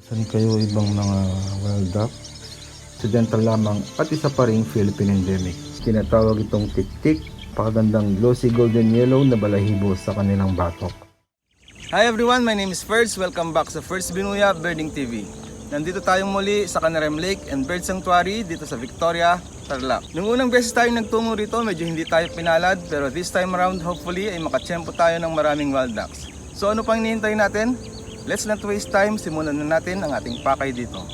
Saan kayo ibang mga wild duck? Accidental lamang at isa pa ring Philippine endemic. Tinatawag itong tik-tik, pakagandang glossy golden yellow na balahibo sa kanilang batok. Hi everyone, my name is Ferds. Welcome back sa First Binuya Birding TV. Nandito tayong muli sa Canarem Lake and Bird Sanctuary dito sa Victoria, Tarlac. Nung unang beses tayo nagtungo rito, medyo hindi tayo pinalad, pero this time around hopefully ay makatsyempo tayo ng maraming wild ducks. So ano pang hinihintay natin? Let's not waste time, simulan na natin ang ating pakay dito.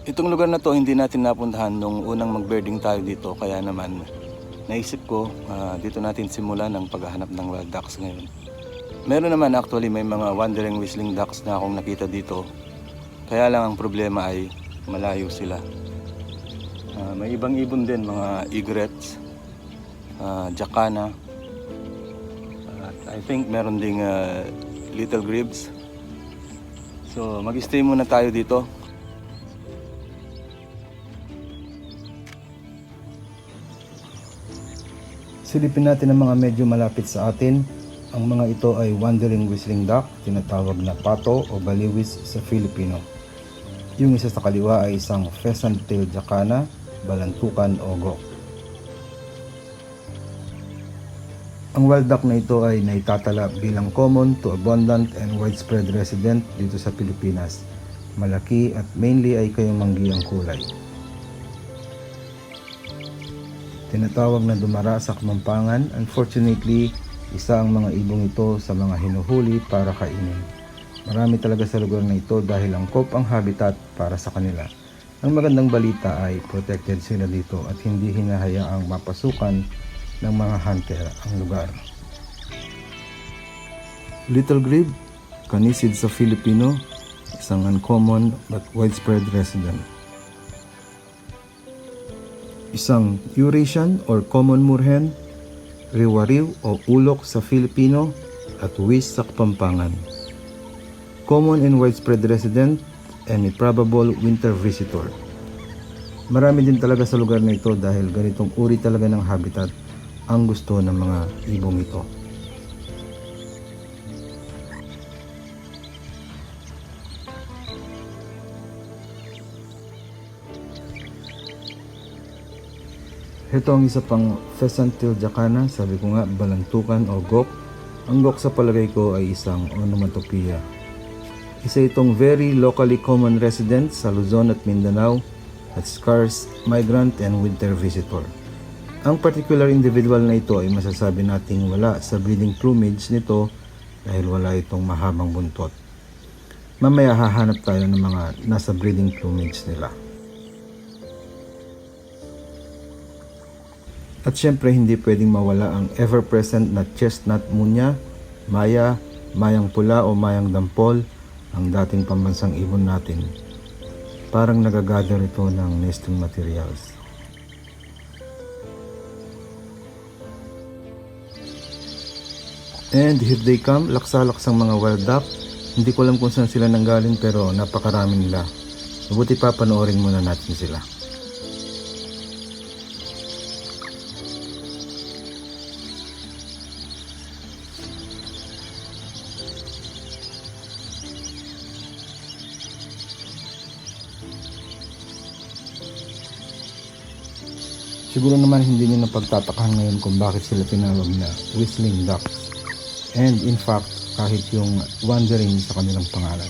Itong lugar na to hindi natin napuntahan nung unang mag-birding tayo dito, kaya naman naisip ko dito natin simulan ang paghahanap ng wild ducks ngayon. Meron naman actually may mga wandering whistling ducks na akong nakita dito, kaya lang ang problema ay malayo sila. May ibang ibon din, mga egrets, jacana, at I think meron ding little grebes. So mag-stay muna tayo dito. Silipin natin ang mga medyo malapit sa atin. Ang mga ito ay wandering whistling duck, tinatawag na pato o baliwis sa Filipino. Yung isa sa kaliwa ay isang pheasant-tailed jacana, balantukan o gok. Ang wild duck na ito ay naitatala bilang common to abundant and widespread resident dito sa Pilipinas. Malaki at mainly ay kayumanggi ang kulay. Tinatawag na dumara sa Kapampangan. Unfortunately, isa ang mga ibong ito sa mga hinuhuli para kainin. Marami talaga sa lugar na ito dahil angkop ang habitat para sa kanila. Ang magandang balita ay protected sila dito at hindi hinahayaang mapasukan ng mga hunter ang lugar. Little grebe, Canisid sa Filipino, isang uncommon but widespread resident. Isang Eurasian or common moorhen, riwariw o ulok sa Filipino at wis sa Kapampangan. Common and widespread resident and a probable winter visitor. Marami din talaga sa lugar na ito dahil ganitong uri talaga ng habitat ang gusto ng mga ibong ito. Ito ang isa pang pheasant-tailed jacana, sabi ko nga balantukan o gok. Ang gok sa palagay ko ay isang onomatopoeia. Isa itong very locally common resident sa Luzon at Mindanao at scarce migrant and winter visitor. Ang particular individual na ito ay masasabi nating wala sa breeding plumage nito dahil wala itong mahabang buntot. Mamaya hahanap tayo ng mga nasa breeding plumage nila. At syempre hindi pwedeng mawala ang ever-present na chestnut munya, maya, mayang pula o mayang dampol, ang dating pambansang ibon natin. Parang nagagather ito ng nesting materials. And here they come, laksa-laksang mga wild duck. Hindi ko alam kung saan sila nanggaling pero napakarami nila. Mabuti pa panoorin muna natin sila. Siguro naman hindi nyo napagtatakahan ngayon kung bakit sila tinawag na whistling ducks. And in fact, kahit yung wandering sa kanilang pangalan.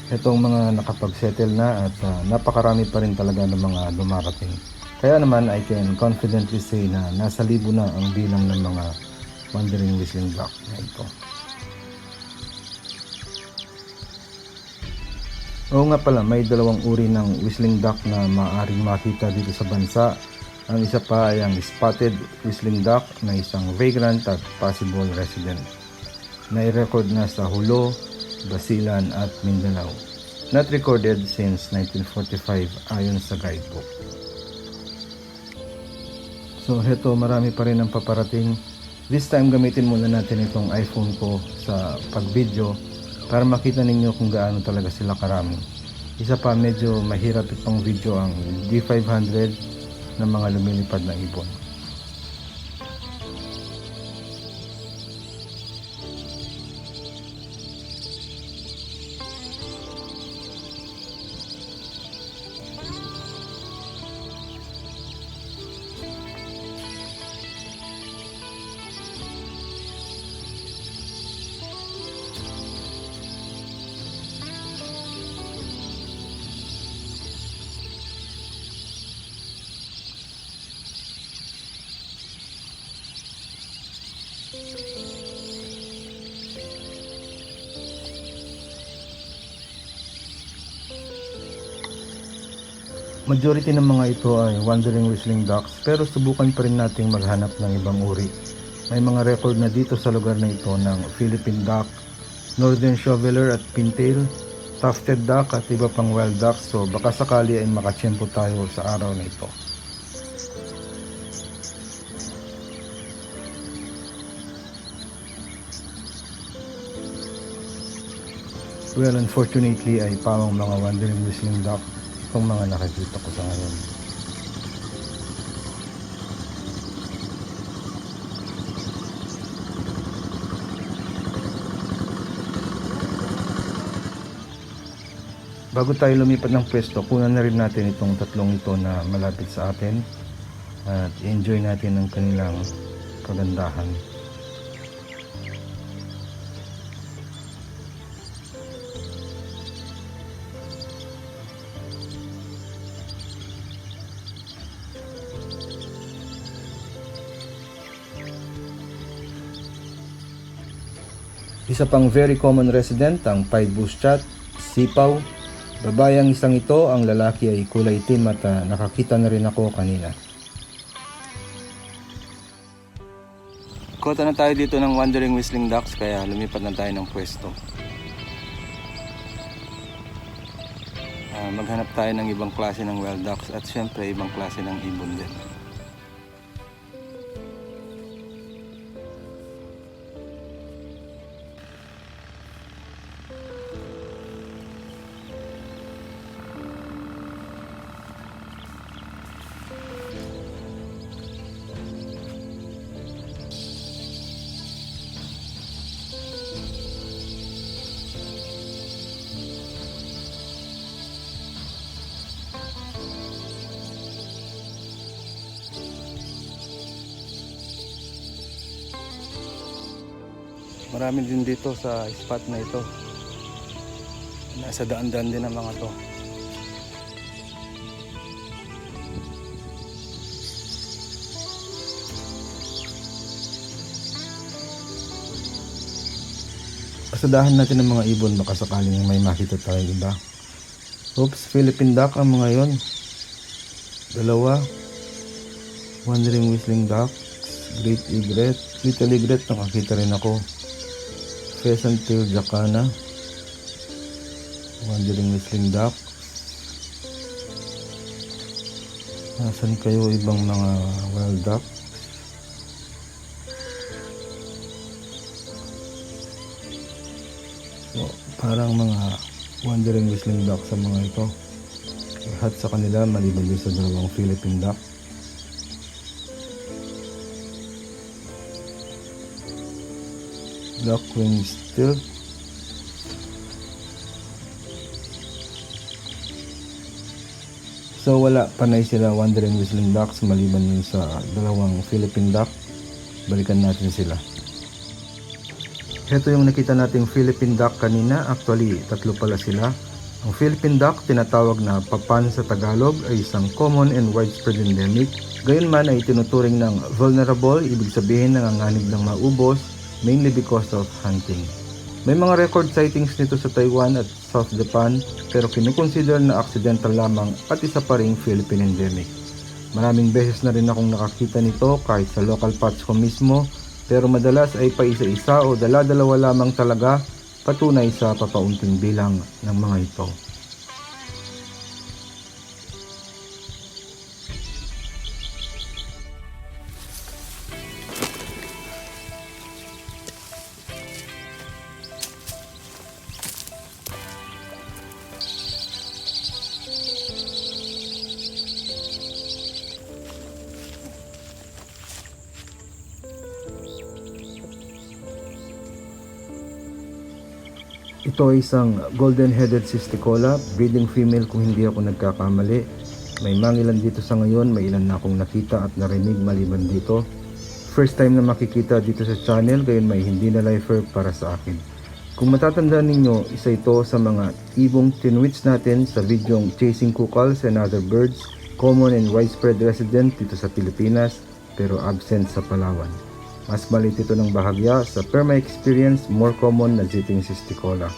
Itong mga nakapag-settle na at napakarami pa rin talaga ng mga dumarating. Kaya naman I can confidently say na nasa libo na ang bilang ng mga wandering whistling duck na ito. Oo nga pala, may dalawang uri ng whistling duck na maaaring makita dito sa bansa. Ang isa pa ay ang spotted whistling duck na isang vagrant at possible resident. Nai-record na sa Hulo, Basilan at Mindanao. Not recorded since 1945 ayon sa guidebook. So heto, marami pa rin ang paparating. This time gamitin muna natin itong iPhone ko sa pag-video para makita ninyo kung gaano talaga sila karami. Isa pa, medyo mahirap itong video ang D500 ng mga lumilipad na ibon. Majority ng mga ito ay wandering whistling ducks, pero subukan pa rin nating maghanap ng ibang uri. May mga record na dito sa lugar na ito ng Philippine duck, northern shoveler at pintail, tufted duck at iba pang wild ducks, so baka sakali ay makatsyempo tayo sa araw na ito. Well, unfortunately ay pawang mga wandering whistling duck itong mga nakikita ko sa ngayon. Bago tayo lumipat ng pwesto, kunan na rin natin itong tatlong ito na malapit sa atin at enjoy natin ang kanilang kagandahan. Isa pang very common resident ang pied bushchat, sipaw. Babayang isang ito, ang lalaki ay kulay itim at nakakita na rin ako kanina. Kota na tayo dito ng wandering whistling ducks kaya lumipat na tayo ng pwesto. Maghanap tayo ng ibang klase ng wild ducks at syempre ibang klase ng ibon din. Marami din dito sa spot na ito. Nasa daan-daan din ang mga to. Pasadahan natin ang mga ibon, baka sakaling may makita tayo iba. Oops, Philippine duck ang mga yon. Dalawa. Wandering whistling ducks, great egret, little egret, nakakita rin ako. Pheasant tail jacana, wandering whistling duck. Nasaan kayo ibang mga wild duck? So, parang mga wandering whistling duck sa mga ito. Lahat sa kanila maliban din sa dalawang Philippine duck. Black wing stilt. So wala, panay sila wandering whistling ducks maliban din sa dalawang Philippine duck. Balikan natin sila. Ito yung nakita nating Philippine duck kanina. Actually, tatlo pala sila. Ang Philippine duck, tinatawag na papan sa Tagalog, ay isang common and widespread endemic. Gayunman ay tinuturing ng vulnerable, ibig sabihin nanganganib ng maubos, mainly because of hunting. May mga record sightings nito sa Taiwan at South Japan, pero kinukonsider na accidental lamang at isa pa ring Philippine endemic. Maraming beses na rin akong nakakita nito kahit sa local patch ko mismo, pero madalas ay paisa-isa o dala-dalawa lamang talaga, patunay sa papaunting bilang ng mga ito. Ito ay isang golden-headed cisticola, breeding female kung hindi ako nagkakamali. May mangilan dito sa ngayon, may ilan na akong nakita at narinig maliban dito. First time na makikita dito sa channel, gayon may hindi na lifer para sa akin. Kung matatandaan ninyo, isa ito sa mga ibong tinwits natin sa videong Chasing Cuccals and Other Birds, common and widespread resident dito sa Pilipinas pero absent sa Palawan. Mas maliit ito ng bahagya sa per my experience more common na Zitting cisticola.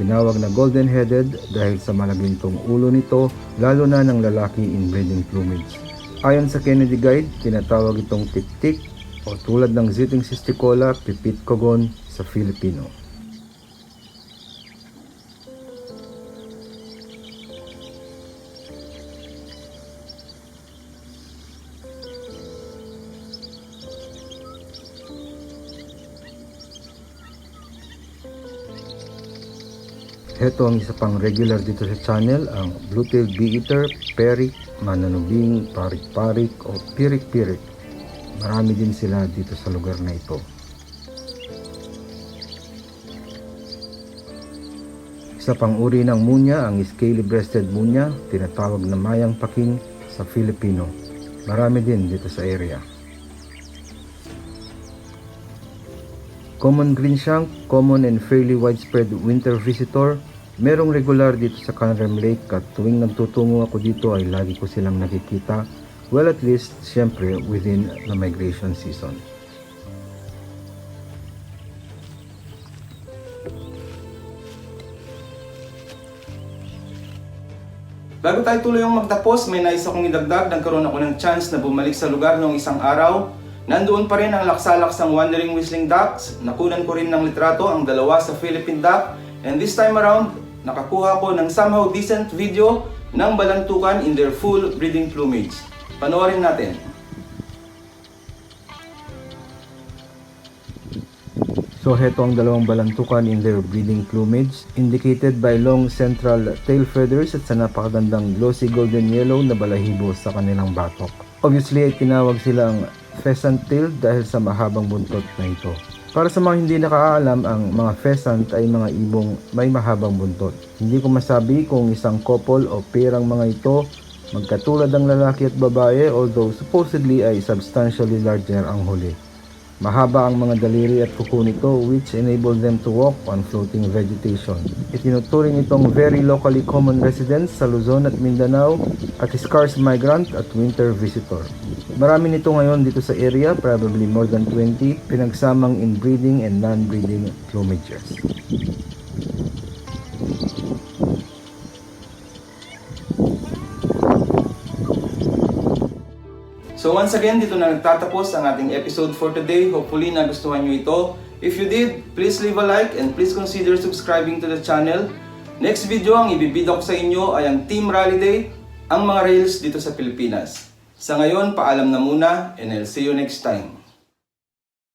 Tinawag na golden-headed dahil sa malagintong ulo nito, lalo na ng lalaki in breeding plumage. Ayon sa Kennedy Guide, tinatawag itong tik-tik o tulad ng Zitting cisticola, pipit kogon sa Filipino. Ito ang isa pang regular dito sa channel, ang blue-tailed bee-eater, perik, mananubing, parik-parik o pirik-pirik. Marami din sila dito sa lugar na ito. Isa pang uri ng munya, ang scaly-breasted munya, tinatawag na mayang paking sa Filipino. Marami din dito sa area. Common greenshank, common and fairly widespread winter visitor. Merong regular dito sa Canram Lake at tuwing nagtutungo ako dito ay lagi ko silang nakikita. Well, at least, syempre, within the migration season. Bago tayo tuluyang magtapos, may nais akong idagdag. Nagkaroon ako ng chance na bumalik sa lugar noong isang araw. Nandoon pa rin ang laksalaksang wandering whistling ducks. Nakunan ko rin ng litrato ang dalawa sa Philippine duck. And this time around, nakakuha ko ng somehow decent video ng balantukan in their full breeding plumage. Panoorin natin. So heto ang dalawang balantukan in their breeding plumage, indicated by long central tail feathers at sa napakagandang glossy golden yellow na balahibo sa kanilang batok. Obviously ay tinawag silang pheasant-tailed dahil sa mahabang buntot na ito. Para sa mga hindi nakaalam, ang mga pheasant ay mga ibong may mahabang buntot. Hindi ko masabi kung isang couple o pair ang mga ito, magkatulad ang lalaki at babae, although supposedly ay substantially larger ang huli. Mahaba ang mga daliri at kuko nito, which enable them to walk on floating vegetation. Itinuturing itong very locally common resident sa Luzon at Mindanao at scarce migrant at winter visitor. Marami nito ngayon dito sa area, probably more than 20, pinagsamang in breeding and non-breeding plumages. So once again, dito na nagtatapos ang ating episode for today. Hopefully nagustuhan nyo ito. If you did, please leave a like and please consider subscribing to the channel. Next video ang ibibida ko sa inyo ay ang Team Rally Day, ang mga rails dito sa Pilipinas. Sa ngayon, paalam na muna and I'll see you next time.